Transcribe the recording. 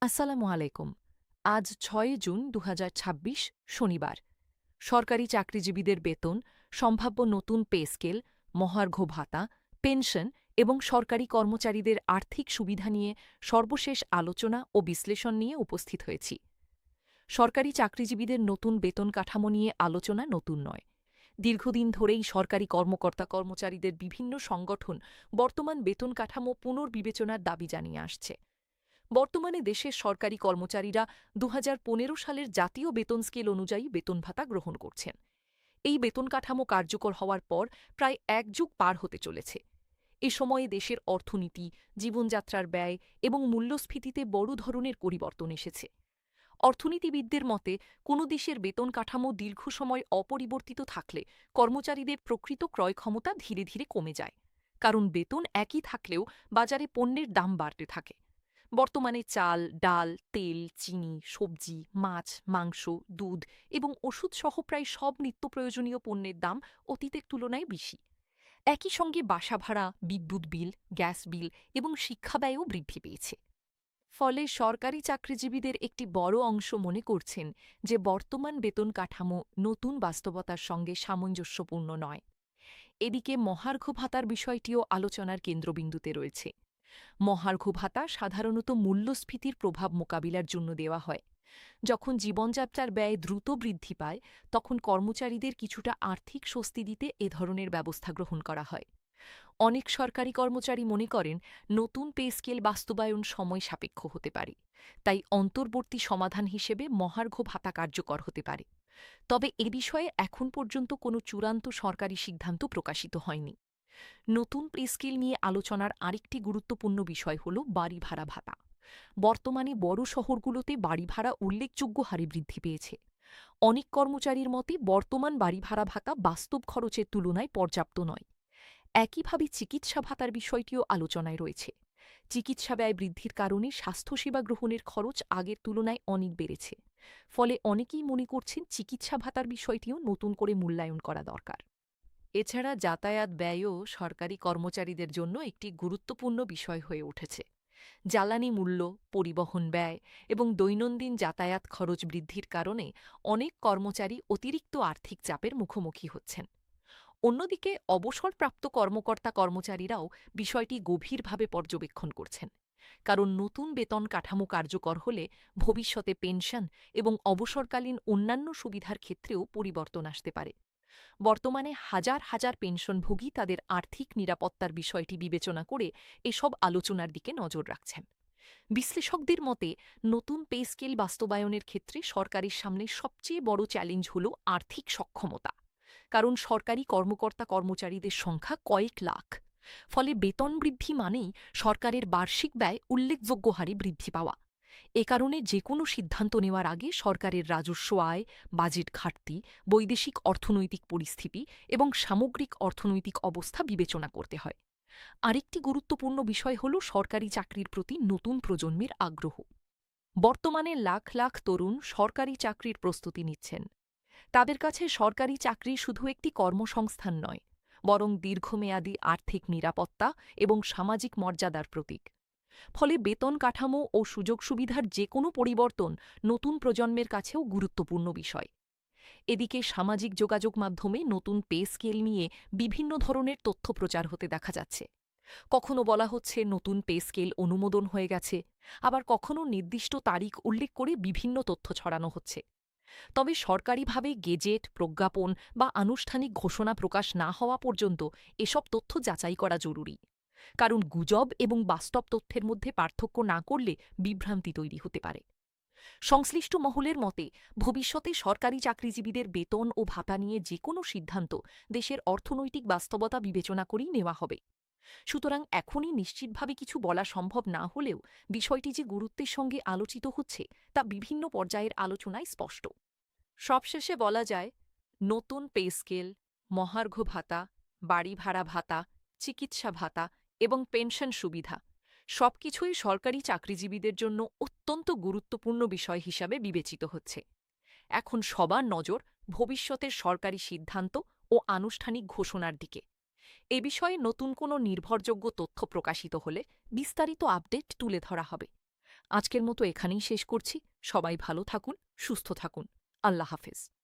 আসসালামু আলাইকুম। আজ ৬ জুন ২০২৬ শনিবার। সরকারি চাকরিজীবীদের বেতন, সম্ভাব্য নতুন পে স্কেল, মহার্ঘ ভাতা, পেনশন এবং সরকারি কর্মচারীদের আর্থিক সুবিধা নিয়ে সর্বশেষ আলোচনা ও বিশ্লেষণ নিয়ে উপস্থিত হয়েছি। সরকারি চাকরিজীবীদের নতুন বেতন কাঠামো নিয়ে আলোচনা নতুন নয়। দীর্ঘদিন ধরেই সরকারি কর্মকর্তা-কর্মচারীদের বিভিন্ন সংগঠন বর্তমান বেতন কাঠামো পুনর্বিবেচনার দাবি জানিয়ে আসছে। বর্তমানে দেশের সরকারি কর্মচারীরা ২০১৫ সালের জাতীয় বেতন স্কেল অনুযায়ী বেতন ভাতা গ্রহণ করছেন। এই বেতন কাঠামো কার্যকর হওয়ার পর প্রায় এক যুগ পার হতে চলেছে। এ সময়ে দেশের অর্থনীতি, জীবনযাত্রার ব্যয় এবং মূল্যস্ফীতিতে বড় ধরনের পরিবর্তন এসেছে। অর্থনীতিবিদদের মতে, কোনো দেশের বেতন কাঠামো দীর্ঘ সময় অপরিবর্তিত থাকলে কর্মচারীদের প্রকৃত ক্রয় ক্ষমতা ধীরে ধীরে কমে যায়। কারণ বেতন একই থাকলেও বাজারে পণ্যের দাম বাড়তে থাকে। বর্তমানে চাল, ডাল, তেল, চিনি, সবজি, মাছ, মাংস, দুধ এবং ওষুধসহ প্রায় সব নিত্যপ্রয়োজনীয় পণ্যের দাম অতীতের তুলনায় বেশি। একই সঙ্গে বাসা ভাড়া, বিদ্যুৎ বিল, গ্যাস বিল এবং শিক্ষা ব্যয়ও বৃদ্ধি পেয়েছে। ফলে সরকারি চাকরিজীবীদের একটি বড় অংশ মনে করছেন যে বর্তমান বেতন কাঠামো নতুন বাস্তবতার সঙ্গে সামঞ্জস্যপূর্ণ নয়। এদিকে মহার্ঘ ভাতার বিষয়টিও আলোচনার কেন্দ্রবিন্দুতে রয়েছে। মহার্ঘ ভাতা সাধারণত মূল্যস্ফীতির প্রভাব মোকাবিলার জন্য দেওয়া হয়। যখন জীবনযাত্রার ব্যয় দ্রুত বৃদ্ধি পায়, তখন কর্মচারীদের কিছুটা আর্থিক স্বস্তি দিতে এ ধরনের ব্যবস্থা গ্রহণ করা হয়। অনেক সরকারি কর্মচারী মনে করেন নতুন পে স্কেল বাস্তবায়ন সময় সাপেক্ষ হতে পারে, তাই অন্তর্বর্তী সমাধান হিসেবে মহার্ঘ ভাতা কার্যকর হতে পারে। তবে এ বিষয়ে এখন পর্যন্ত কোনো চূড়ান্ত সরকারি সিদ্ধান্ত প্রকাশিত হয়নি। নতুন পে স্কেল নিয়ে আলোচনার আরেকটি গুরুত্বপূর্ণ বিষয় হল বাড়ি ভাড়া ভাতা। বর্তমানে বড় শহরগুলোতে বাড়ি ভাড়া উল্লেখযোগ্য হারে বৃদ্ধি পেয়েছে। অনেক কর্মচারীর মতে বর্তমান বাড়ি ভাড়া ভাতা বাস্তব খরচের তুলনায় পর্যাপ্ত নয়। একইভাবে চিকিৎসা ভাতার বিষয়টিও আলোচনায় রয়েছে। চিকিৎসা ব্যয় বৃদ্ধির কারণে স্বাস্থ্যসেবা গ্রহণের খরচ আগের তুলনায় অনেক বেড়েছে। ফলে অনেকেই মনে করছেন চিকিৎসা ভাতার বিষয়টিও নতুন করে মূল্যায়ন করা দরকার। এছাড়া যাতায়াত ব্যয়ও সরকারি কর্মচারীদের জন্য একটি গুরুত্বপূর্ণ বিষয় হয়ে উঠেছে। জ্বালানি মূল্য, পরিবহন ব্যয় এবং দৈনন্দিন যাতায়াত খরচ বৃদ্ধির কারণে অনেক কর্মচারী অতিরিক্ত আর্থিক চাপের মুখোমুখি হচ্ছেন। অন্যদিকে অবসরপ্রাপ্ত কর্মকর্তা-কর্মচারীরাও বিষয়টি গভীরভাবে পর্যবেক্ষণ করছেন। কারণ নতুন বেতন কাঠামো কার্যকর হলে ভবিষ্যতে পেনশন এবং অবসরকালীন অন্যান্য সুবিধার ক্ষেত্রেও পরিবর্তন আসতে পারে। বর্তমানে হাজার হাজার পেনশনভোগী তাদের আর্থিক নিরাপত্তার বিষয়টি বিবেচনা করে এসব আলোচনার দিকে নজর রাখছেন। বিশ্লেষকদের মতে নতুন পে স্কেল বাস্তবায়নের ক্ষেত্রে সরকারের সামনে সবচেয়ে বড় চ্যালেঞ্জ হল আর্থিক সক্ষমতা। কারণ সরকারি কর্মকর্তা-কর্মচারীদের সংখ্যা কয়েক লাখ। ফলে বেতন বৃদ্ধি মানেই সরকারের বার্ষিক ব্যয় উল্লেখযোগ্য হারে বৃদ্ধি পাওয়া। এ কারণে যেকোনো সিদ্ধান্ত নেওয়ার আগে সরকারের রাজস্ব আয়, বাজেট ঘাটতি, বৈদেশিক অর্থনৈতিক পরিস্থিতি এবং সামগ্রিক অর্থনৈতিক অবস্থা বিবেচনা করতে হয়। আরেকটি গুরুত্বপূর্ণ বিষয় হল সরকারি চাকরির প্রতি নতুন প্রজন্মের আগ্রহ। বর্তমানে লাখ লাখ তরুণ সরকারি চাকরির প্রস্তুতি নিচ্ছেন। তাদের কাছে সরকারি চাকরি শুধু একটি কর্মসংস্থান নয়, বরং দীর্ঘমেয়াদী আর্থিক নিরাপত্তা এবং সামাজিক মর্যাদার প্রতীক। ফলে বেতন কাঠামো ও সুযোগ সুবিধার যে কোনো পরিবর্তন নতুন প্রজন্মের কাছেও গুরুত্বপূর্ণ বিষয়। এদিকে সামাজিক যোগাযোগ মাধ্যমে নতুন পে স্কেল নিয়ে বিভিন্ন ধরনের তথ্য প্রচার হতে দেখা যাচ্ছে। কখনো বলা হচ্ছে নতুন পে স্কেল অনুমোদন হয়ে গেছে, আবার কখনো নির্দিষ্ট তারিখ উল্লেখ করে বিভিন্ন তথ্য ছড়ানো হচ্ছে। তবে সরকারিভাবে গেজেট, প্রজ্ঞাপন বা আনুষ্ঠানিক ঘোষণা প্রকাশ না হওয়া পর্যন্ত এসব তথ্য যাচাই করা জরুরি। কারণ গুজব এবং বাস্তব তথ্যের মধ্যে পার্থক্য না করলে বিভ্রান্তি তৈরি হতে পারে। সংশ্লিষ্ট মহলের মতে ভবিষ্যতে সরকারি চাকরিজীবীদের বেতন ও ভাতা নিয়ে যে কোনো সিদ্ধান্ত দেশের অর্থনৈতিক বাস্তবতা বিবেচনা করেই নেওয়া হবে। সুতরাং এখনই নিশ্চিতভাবে কিছু বলা সম্ভব না হলেও বিষয়টি যে গুরুত্বের সঙ্গে আলোচিত হচ্ছে তা বিভিন্ন পর্যায়ের আলোচনায় স্পষ্ট। সবশেষে বলা যায়, নতুন পে স্কেল, মহার্ঘ ভাতা, বাড়ি ভাড়া ভাতা, চিকিৎসা ভাতা এবং পেনশন সুবিধা সবকিছুই সরকারি চাকরিজীবীদের জন্য অত্যন্ত গুরুত্বপূর্ণ বিষয় হিসাবে বিবেচিত হচ্ছে। এখন সবার নজর ভবিষ্যতের সরকারি সিদ্ধান্ত ও আনুষ্ঠানিক ঘোষণার দিকে। এ বিষয়ে নতুন কোনো নির্ভরযোগ্য তথ্য প্রকাশিত হলে বিস্তারিত আপডেট তুলে ধরা হবে। আজকের মতো এখানেই শেষ করছি। সবাই ভালো থাকুন, সুস্থ থাকুন। আল্লাহ হাফেজ।